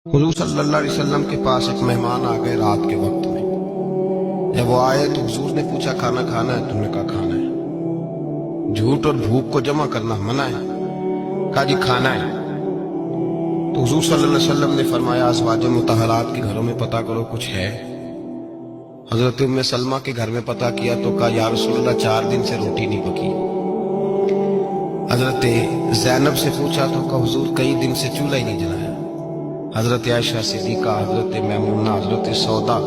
हुजूर सल्लल्लाहु अलैहि वसल्लम के पास एक मेहमान आ गए रात के वक्त में। जब वो आए तो हुजूर ने पूछा खाना खाना है? तुमने कहा खाना है। झूठ और भूख को जमा करना मना है। कहा जी खाना है। तो हुजूर सल्लल्लाहु अलैहि वसल्लम ने फरमाया अज़वाज मुतहरात के घरों में पता करो कुछ है। हजरत उम्मे सलमा के घर में पता किया तो कहा या रसूलल्लाह 4 दिन से रोटी नहीं पकी। हजरत ज़ैनब से पूछा तो कहा हुजूर कई दिन से चूल्हा ही नहीं जलाया। हजरत आयशा सिद्दीका, हजरत मैमूना, हजरत सौदा,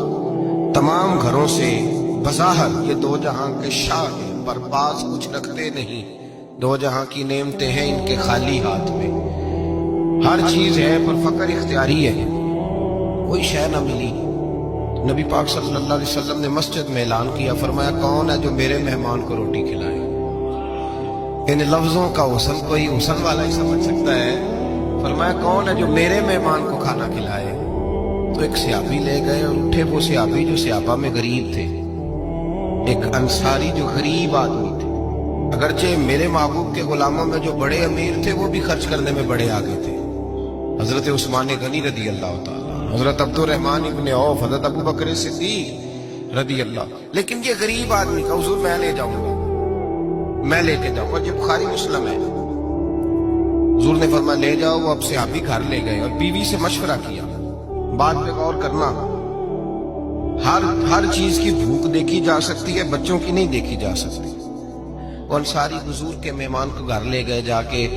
तमाम घरों से बज़ाहिर ये दो जहां के शाह हैं, पर पास कुछ रखते नहीं। दो जहां की नेमतें हैं इनके खाली हाथ में। हर चीज है पर फकर इख्तियारी है, कोई शय न मिली। नबी पाक सल्लल्लाहु अलैहि वसल्लम ने मस्जिद में ऐलान किया, फरमाया कौन है जो मेरे मेहमान को रोटी खिलाए। इन लफ्जों का हुस्न कोई हुस्न वाला ही समझ सकता है। फरमाया कौन है जो मेरे मेहमान को खाना खिलाए। तो एक सियाबी ले गए और उठे वो सियाबी जो सियाबा में गरीब थे, एक अंसारी जो गरीब आदमी थे। अगरचे मेरे महबूब के गुलामों में जो बड़े अमीर थे वो भी खर्च करने में बड़े आगे थे। हजरत उस्मान गनी रदी अल्लाह ताला, हजरत अब्दुर्रहमान इब्ने औफ, हजरत अबू बकर सिद्दीक रदी अल्लाह। लेकिन ये गरीब आदमी का हुजूर मैं ले जाऊंगा, मैं लेके जाऊंगा। जब बुखारी मुस्लिम है, हुजूर ने फरमाया ले जाओ। वो अब से आप ही घर ले गए और बीवी से मशवरा किया। बात पे गौर करना, हर चीज की भूख देखी जा सकती है, बच्चों की नहीं देखी जा सकती। वो अंसारी हुजूर के मेहमान को घर ले गए, जाके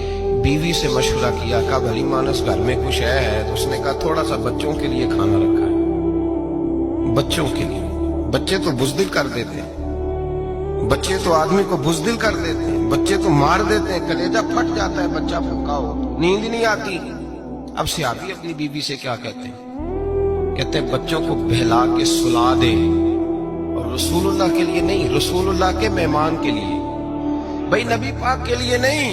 बीवी से मशवरा किया। कहा भली मानस घर में कुछ है? तो उसने कहा थोड़ा सा बच्चों के लिए खाना रखा है। बच्चों के लिए? बच्चे तो बुज़दिल कर देते हैं, बच्चे तो आदमी को बुज़दिल कर देते हैं, बच्चे तो मार देते हैं, कलेजा फट जाता है बच्चा भूखा हो, नींद नहीं आती। अब सियाबी अपनी बीवी से क्या कहते हैं? कहते हैं बच्चों को बहला के सुला दे, और रसूलुल्लाह के लिए नहीं, रसूलुल्लाह के मेहमान के लिए, भाई नबी पाक के लिए नहीं,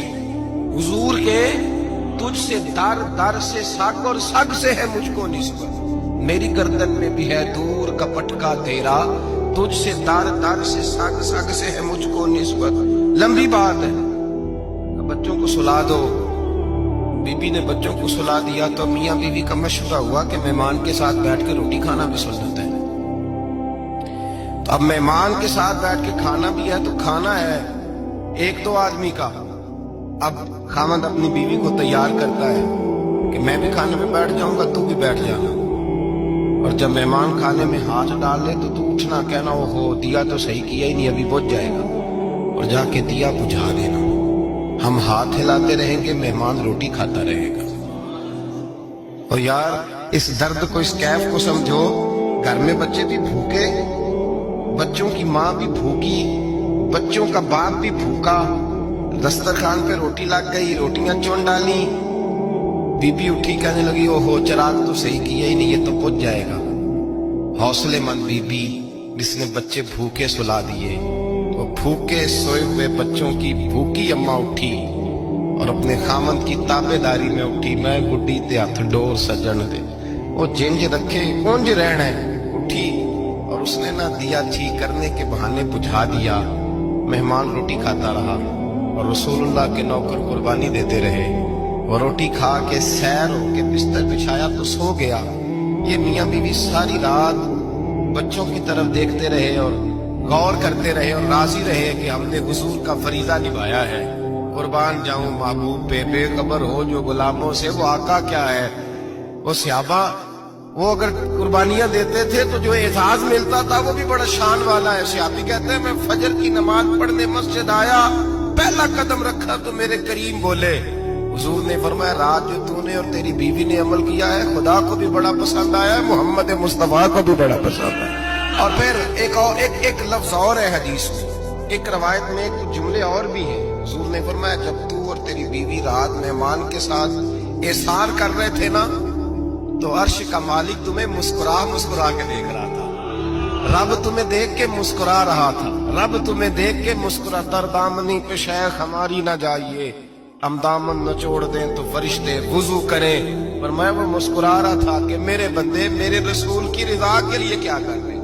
हुजूर के तुझसे दर दर से साग और सग से है मुझको निस्बत। मेरी गर्दन में भी है दूर का पटका तेरा, तुझसे दर दर से सग सग से है मुझको निस्बत। लंबी बात है। बच्चों को सुला दो। बीबी ने बच्चों को सुला दिया तो मियाँ बीवी का मशवरा हुआ कि मेहमान के साथ बैठ के रोटी खाना भी सुन्नत है। तो अब मेहमान के साथ बैठ के खाना भी है तो खाना है एक दो आदमी का। अब खामद अपनी बीवी को तैयार करता है कि मैं भी खाने में बैठ जाऊंगा, तू भी बैठ जाना। और जब मेहमान खाने में हाथ डाल ले तो तू उठना, कहना वो हो दिया तो सही किया ही नहीं, अभी बुझ जाएगा, और जाके दिया बुझा देना। हम हाथ हिलाते रहेंगे, मेहमान रोटी खाता रहेगा। और यार इस दर्द को, इस कैफ को समझो। घर में बच्चे भी भूखे, बच्चों की माँ भी भूखी, बच्चों का बाप भी भूखा। दस्तरखान पे रोटी लग गई, रोटियां चुन डाली, बीबी उठी कहने लगी ओहो चिराग तो सही किया ही नहीं, ये तो बुझ जाएगा। हौसलेमंद बीबी जिसने बच्चे भूखे सुला दिए, वो भूखे सोए हुए बच्चों की भूखी अम्मा उठी और अपने खामंद की ताबेदारी में उठी। मैं गुड्डी ते हथ डोर सजन दे, वो जिंज रखे कौन जी रहना है। उठी और उसने ना दिया ठीक करने के बहाने बुझा दिया। मेहमान रोटी खाता रहा और रसूलुल्लाह के नौकर कुर्बानी देते रहे। वो रोटी खा के सैर होके बिस्तर बिछाया तो सो गया। ये मियाँ बीवी सारी रात बच्चों की तरफ देखते रहे और गौर करते रहे और राजी रहे कि हमने हुजूर का फरीजा निभाया है। कुर्बान जाऊं महबूब पे, बेखबर हो जो गुलामों से, वो आका क्या है। वो सहाबा वो अगर कुर्बानियां देते थे तो जो एजाज मिलता था वो भी बड़ा शान वाला है। सहाबी कहते हैं मैं फजर की नमाज पढ़ने मस्जिद आया, पहला कदम रखा तो मेरे करीम बोले, हुजूर ने फरमाया रात जो तूने और तेरी बीवी ने अमल किया है खुदा को भी बड़ा पसंद आया है, मोहम्मद मुस्तफा को भी बड़ा पसंद है। और फिर एक लफ्ज और है हदीस में, एक रवायत में कुछ जुमले और भी हैं। हुजूर ने फरमाया जब तू और तेरी बीवी रात मेहमान के साथ एसार कर रहे थे ना, तो अर्श का मालिक तुम्हें मुस्कुरा मुस्कुरा के देख रहा था। रब तुम्हें देख के मुस्कुरा रहा था, रब तुम्हें देख के मुस्कुरा। तर दामनी पे शेख हमारी ना जाइए, हम दामन न छोड़ दें तो फरिश्ते वुजू करें। पर मैं वो मुस्कुरा रहा था कि मेरे बंदे मेरे रसूल की रिजा के लिए क्या कर रहे हैं।